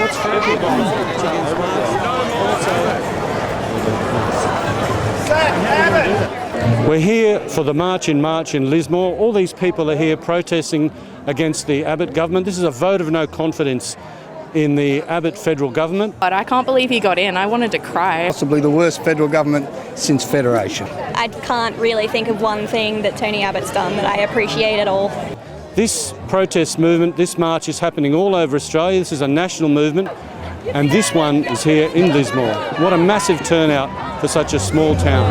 what's federal government against We're here for the March in March in Lismore. All these people are here protesting against the Abbott government. This is a vote of no confidence in the Abbott federal government. But I can't believe he got in. I wanted to cry. Possibly the worst federal government since Federation. I can't really think of one thing that Tony Abbott's done that I appreciate at all. This protest movement, this march is happening all over Australia. This is a national movement, and this one is here in Lismore. What a massive turnout for such a small town.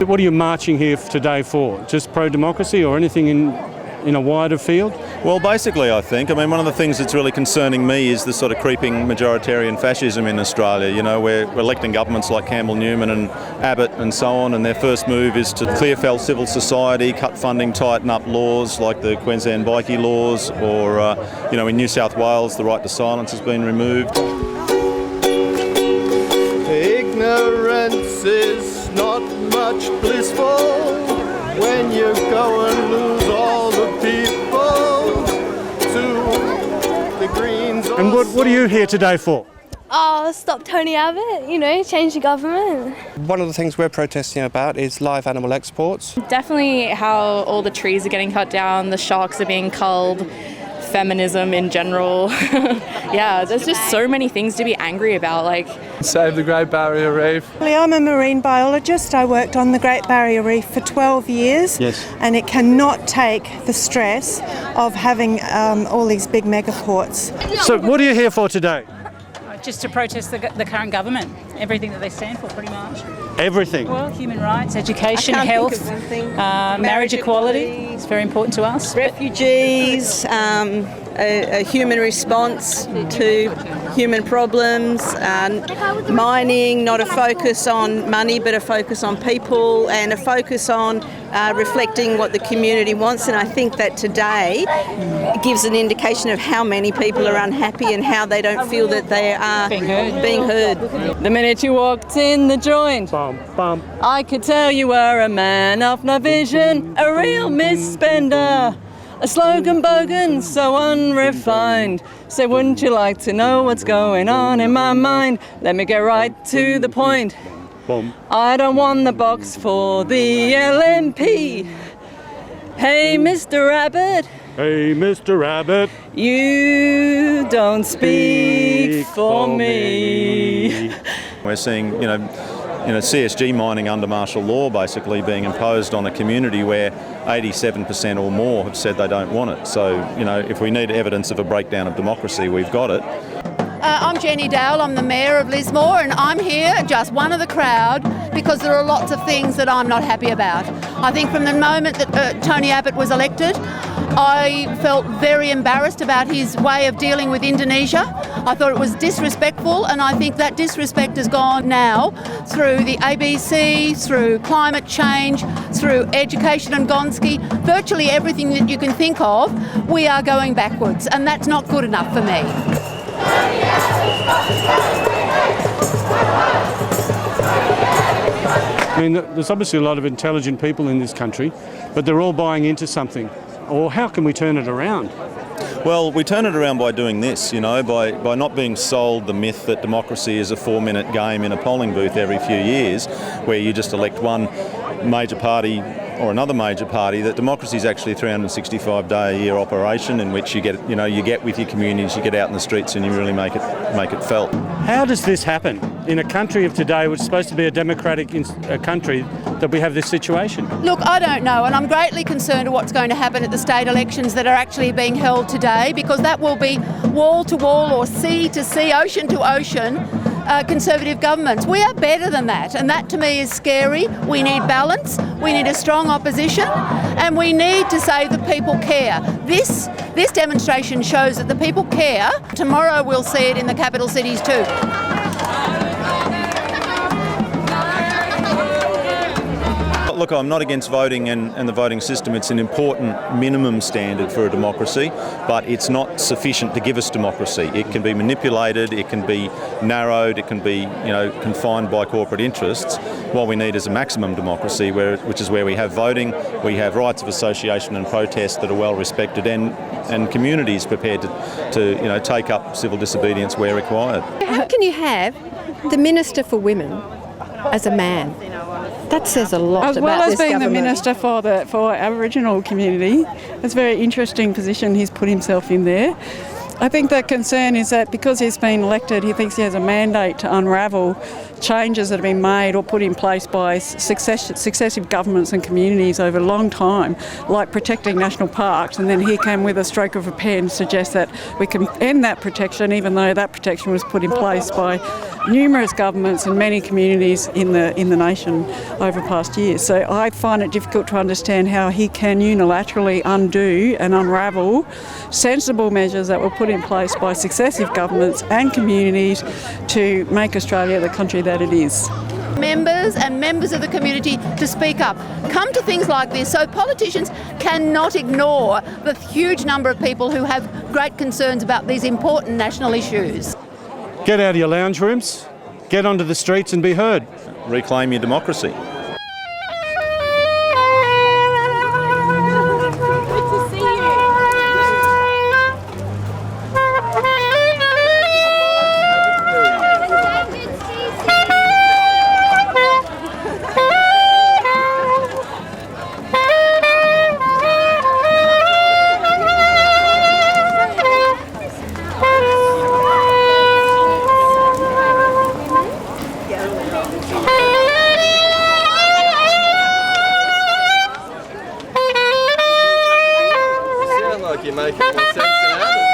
What are you marching here today for? Just pro-democracy or anything in a wider field? Well, basically, I think. I mean, one of the things that's really concerning me is the sort of creeping majoritarian fascism in Australia. You know, we're electing governments like Campbell Newman and Abbott and so on, and their first move is to clear fell civil society, cut funding, tighten up laws like the Queensland bikie laws, or, in New South Wales, the right to silence has been removed. Ignorance is not much blissful when you go and lose all the people to the Greens. And what are you here today for? Oh, stop Tony Abbott, change the government. One of the things we're protesting about is live animal exports. Definitely how all the trees are getting cut down, the sharks are being culled, feminism in general. Yeah, there's just so many things to be angry about. Save the Great Barrier Reef. I'm a marine biologist. I worked on the Great Barrier Reef for 12 years. Yes. And it cannot take the stress of having all these big megaports. So what are you here for today? Just to protest the current government, everything that they stand for, pretty much. Everything? Well, human rights, education, health, marriage equality is very important to us. Refugees, a human response to human problems, mining, not a focus on money but a focus on people, and a focus on reflecting what the community wants. And I think that today gives an indication of how many people are unhappy and how they don't feel that they are being heard. The minute you walked in the joint, I could tell you were a man of no vision, a real misspender. A slogan bogan, so unrefined. Say, wouldn't you like to know what's going on in my mind? Let me get right to the point. I don't want the box for the LNP. Hey, Mr. Abbott. Hey, Mr. Abbott. You don't speak for me. We're seeing, CSG mining under martial law basically being imposed on a community where 87% or more have said they don't want it. So, if we need evidence of a breakdown of democracy, we've got it. I'm Jenny Dale, I'm the Mayor of Lismore, and I'm here, just one of the crowd, because there are lots of things that I'm not happy about. I think from the moment that Tony Abbott was elected, I felt very embarrassed about his way of dealing with Indonesia. I thought it was disrespectful, and I think that disrespect has gone now through the ABC, through climate change, through education and Gonski, virtually everything that you can think of. We are going backwards, and that's not good enough for me. I mean, there's obviously a lot of intelligent people in this country, but they're all buying into something. Or how can we turn it around? Well, we turn it around by doing this, by not being sold the myth that democracy is a 4-minute game in a polling booth every few years, where you just elect one major party or another major party. That democracy is actually a 365-day-a-year operation in which you get with your communities, you get out in the streets, and you really make it felt. How does this happen in a country of today, which is supposed to be a democratic country, that we have this situation? Look, I don't know, and I'm greatly concerned of what's going to happen at the state elections that are actually being held today, because that will be wall to wall or sea to sea, ocean to ocean. Conservative governments. We are better than that, and that to me is scary. We need balance, we need a strong opposition, and we need to say that people care. This demonstration shows that the people care. Tomorrow we'll see it in the capital cities too. look, I'm not against voting and the voting system. It's an important minimum standard for a democracy, but it's not sufficient to give us democracy. It can be manipulated, it can be narrowed, it can be confined by corporate interests. What we need is a maximum democracy, which is where we have voting, we have rights of association and protest that are well respected, and communities prepared to take up civil disobedience where required. How can you have the Minister for Women as a man? That says a lot as about well as this being government. the Minister for Aboriginal community. It's a very interesting position he's put himself in there. I think the concern is that because he's been elected, he thinks he has a mandate to unravel changes that have been made or put in place by successive governments and communities over a long time, like protecting national parks, and then he can, with a stroke of a pen, suggest that we can end that protection, even though that protection was put in place by numerous governments and many communities in the nation over past years. So I find it difficult to understand how he can unilaterally undo and unravel sensible measures that were put in place by successive governments and communities to make Australia the country that it is. Members and members of the community to speak up. Come to things like this so politicians cannot ignore the huge number of people who have great concerns about these important national issues. Get out of your lounge rooms, get onto the streets and be heard. Reclaim your democracy. You're making more sense than Abbott.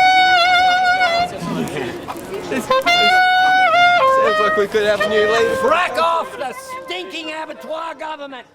Sounds like we could have a new leader. Crack off the stinking abattoir government!